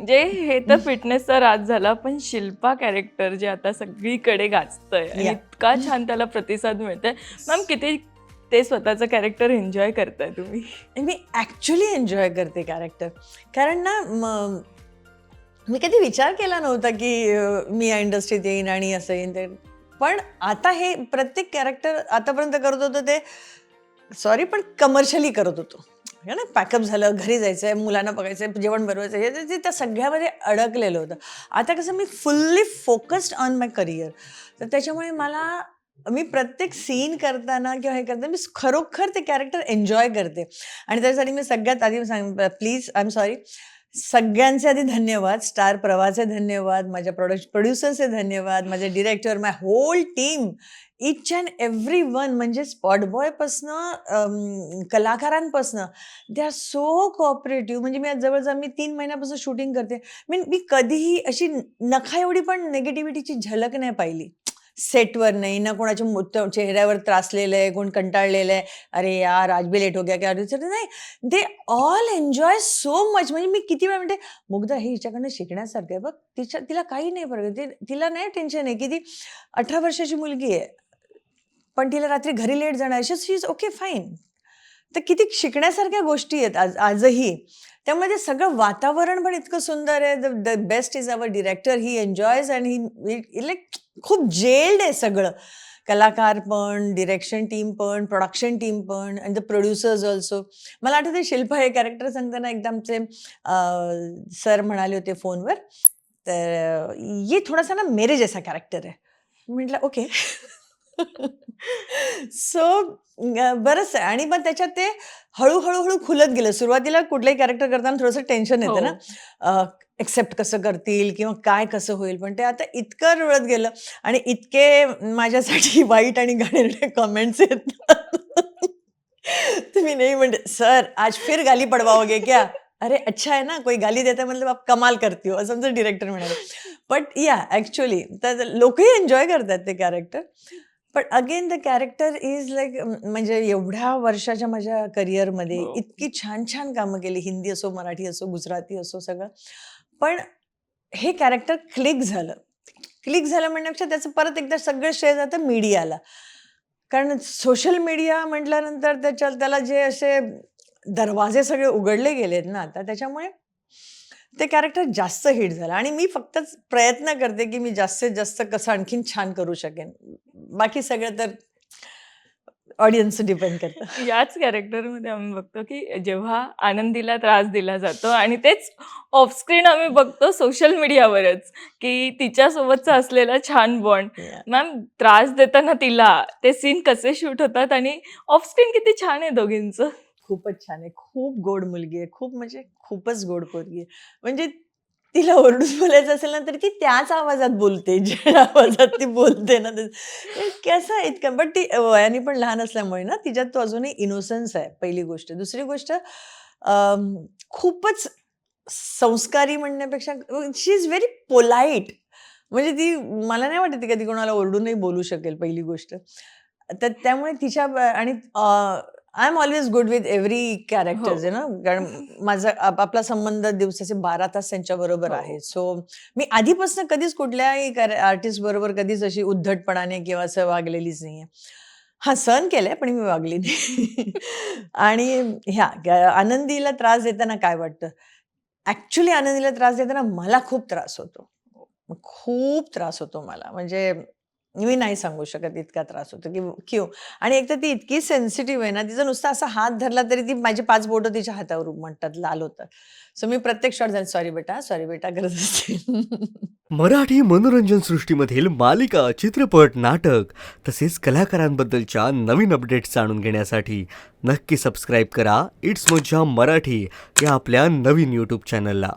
म्हणजे हे तर फिटनेसचा राज झाला, पण शिल्पा कॅरेक्टर जे आता सगळीकडे गाजतंय आणि या इतका छान त्याला प्रतिसाद मिळतोय. मॅम किती ते स्वतःचं कॅरेक्टर एन्जॉय करताय तुम्ही? मी ॲक्च्युली एन्जॉय करते कॅरेक्टर. कारण ना मी कधी विचार केला नव्हता की मी या इंडस्ट्रीत येईन आणि असं येईन ते. पण आता हे प्रत्येक कॅरेक्टर आतापर्यंत करत होतो ते सॉरी पण कमर्शियली करत होतो. है ना, पॅकअप झालं, घरी जायचंय, मुलांना बघायचंय, जेवण बनवायचं, हे ते त्या सगळ्यामध्ये अडकलेलं होतं. आता कसं मी fully focused on my career. तर त्याच्यामुळे मी प्रत्येक सीन करताना किंवा हे करताना मी खरोखर ते कॅरेक्टर एन्जॉय करते. आणि त्यासाठी मी सगळ्यात आधी प्लीज आय एम सॉरी, सगळ्यांचे आधी धन्यवाद. स्टार प्रवाहाचे धन्यवाद, माझ्या प्रोड्युसरचे धन्यवाद, माझे director, my whole team, each and every one. म्हणजे स्पॉट बॉयपासनं कलाकारांपासनं दे आर सो कोऑपरेटिव्ह. म्हणजे मी आज जवळजवळ मी 3 महिन्यापासून शूटिंग करते. मी कधीही अशी नखा एवढी पण निगेटिव्हिटीची झलक नाही पाहिली. सेटवर नाही ना, कोणाच्या चेहऱ्यावर त्रासलेलं आहे, कोण कंटाळलेलं आहे, अरे यार आज भी लेट हो गया क्या, नाही. They all enjoy so much. म्हणजे मी किती वेळा म्हणते, मुग्धा हे हिच्याकडनं शिकण्यासारखं आहे बघ. तिला काही नाही फरक. तिला नाही टेन्शन आहे की ती 18 वर्षाची मुलगी आहे, पण तिला रात्री घरी लेट जाणार, शी इज ओके फाईन. तर किती शिकण्यासारख्या गोष्टी आहेत आजही. त्यामुळे ते सगळं वातावरण पण इतकं सुंदर आहे. The best is our director. He enjoys and he like खूप जेल्ड आहे सगळं. कलाकार पण, डिरेक्शन टीम पण, प्रोडक्शन टीम पण आणि द प्रोड्युसर्स ऑल्सो. मला आठवते शिल्पा हे कॅरेक्टर सांगताना एकदा आमचे सर म्हणाले होते फोनवर, तर ये थोडासा ना मेरे जैसा कॅरेक्टर आहे. म्हटलं ओके. सो बरंच आहे. आणि मग त्याच्यात ते हळूहळू खुलत गेलं. सुरुवातीला कुठलंही कॅरेक्टर करताना थोडंसं टेन्शन येतं हो. ना, एक्सेप्ट कसं करतील किंवा काय कसं होईल. पण ते आता इतकं रुळत गेलं आणि इतके माझ्यासाठी वाईट आणि घाणेरडे कमेंट्स येतात. तर मी नाही म्हणते, "सर आज फिर गाली पडवाओगे क्या?" "अरे अच्छा है ना, कोई गाली देता है मतलब आप कमाल करती हो." असं आमचं डिरेक्टर म्हणाले. बट या ॲक्च्युअली तर लोकही एन्जॉय करतात ते कॅरेक्टर. पण again the character is like, म्हणजे एवढ्या वर्षाच्या माझ्या करिअरमध्ये हो. इतकी छान कामं केली. हिंदी असो, मराठी असो, गुजराती असो सगळं. पण हे कॅरेक्टर क्लिक झालं. क्लिक झालं म्हणण्यापेक्षा त्याचं परत एकदा सगळं श्रेय जातं मीडियाला. कारण सोशल मीडिया म्हटल्यानंतर त्याला जे असे दरवाजे सगळे उघडले गेलेत ना आता, त्याच्यामुळे ते कॅरेक्टर जास्त हिट झालं. आणि मी फक्तच प्रयत्न करते की मी जास्तीत जास्त कसं आणखीन छान करू शकेन. बाकी सगळं तर ऑडियन्स डिपेंड करतं. याच कॅरेक्टरमध्ये आम्ही बघतो, की जेव्हा आनंदीला त्रास दिला जातो आणि तेच ऑफ स्क्रीन आम्ही बघतो सोशल मीडियावरच, की तिच्यासोबतचा असलेला छान बॉन्ड. Yeah. मॅम त्रास देताना तिला ते सीन कसे शूट होतात आणि ऑफ स्क्रीन किती छान आहे दोघींचं? खूपच छान आहे. खूप गोड मुलगी आहे. खूप म्हणजे खूपच गोड पोरगी आहे. म्हणजे तिला ओरडून बोलायचं असेल ना, तर ती त्याच आवाजात बोलते, ज्या आवाजात ती बोलते ना, कसं आहे इतकं. बट ती वयाने पण लहान असल्यामुळे ना, तिच्यात तो अजूनही इनोसन्स आहे, पहिली गोष्ट. दुसरी गोष्ट खूपच संस्कारी म्हणण्यापेक्षा शी इज व्हेरी पोलाईट. म्हणजे ती मला नाही वाटत ती कधी कोणाला ओरडूनही बोलू शकेल, पहिली गोष्ट. तर त्यामुळे तिच्या आणि I am always good with every हो. कॅरेक्टर्स ना, कारण माझा आपला संबंध दिवसाचे 12 तास त्यांच्याबरोबर आहे. हो. सो मी आधीपासून कधीच कुठल्याही आर्टिस्ट बरोबर कधीच अशी उद्धटपणाने किंवा असं वागलेलीच नाहीये. हां, सहन केलंय पण मी वागली नाही. आणि आनंदीला त्रास देताना काय वाटतं? ॲक्चुअली आनंदीला त्रास देताना मला खूप त्रास होतो. खूप त्रास होतो मला. म्हणजे मी नाही सांगू शकत इतका त्रास होतो, की क्यों? आणि एकतर ती इतकी सेन्सिटिव्ह आहे ना, तिचा नुसता असा हात धरला तरी ती माझी 5 बोटं तिच्या हातावर उमटतात, लाल होतात. सो मी प्रत्येक शॉट झाला, सॉरी बेटा करत असते. मराठी मनोरंजन सृष्टीमधील मालिका, चित्रपट, नाटक तसेच कलाकारांबद्दलच्या नवीन अपडेट्स जाणून घेण्यासाठी नक्की सबस्क्राईब करा इट्स मज्जा मराठी या आपल्या नवीन यूट्यूब चॅनलला.